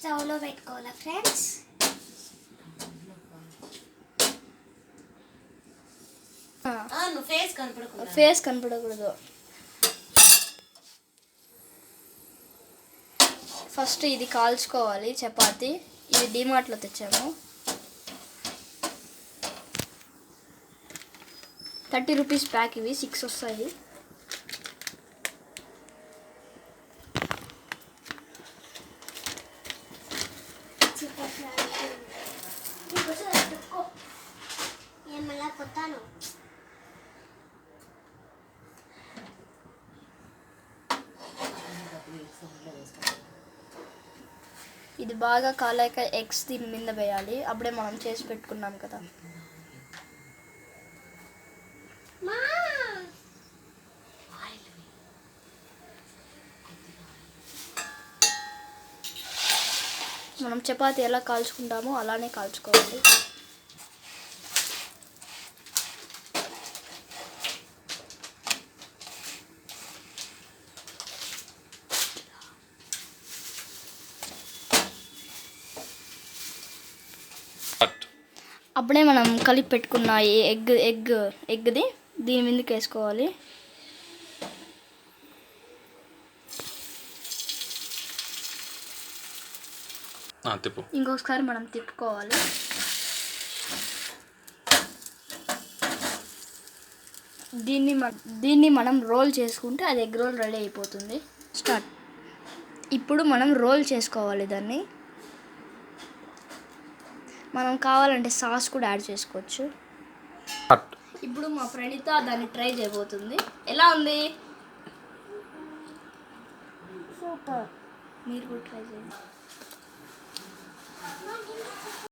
స్టవ్లో పెట్టుకోవాలా friends. Face కనపడకూడదు. First ఇది కాల్చుకోవాలి చపాతి. ఇది డిమార్ట్లో తెచ్చాము. 30 రూపీస్ ప్యాక్. ఇవి 6 వస్తాయి. ఇది బాగా కాలాక ఎగ్స్ దీని మీద వేయాలి. అప్పుడే మనం చేసి పెట్టుకున్నాం కదా. మనం చపాతి ఎలా కాల్చుకుంటామో అలానే కాల్చుకోవాలి. అప్పుడే మనం కలిపి పెట్టుకున్న ఈ ఎగ్ది దీని మీదకి వేసుకోవాలి. ఇంకొకసారి మనం తిప్పుకోవాలి. దీన్ని మనం రోల్ చేసుకుంటే అది ఎగ్ రోల్ రెడీ అయిపోతుంది. స్టార్ట్. ఇప్పుడు మనం రోల్ చేసుకోవాలి దాన్ని. మనం కావాలంటే సాస్ కూడా యాడ్ చేసుకోవచ్చు. ఇప్పుడు మా ప్రణీత దాన్ని ట్రై చేయబోతుంది. ఎలా ఉంది? సూపర్. మీరు కూడా ట్రై చేయండి.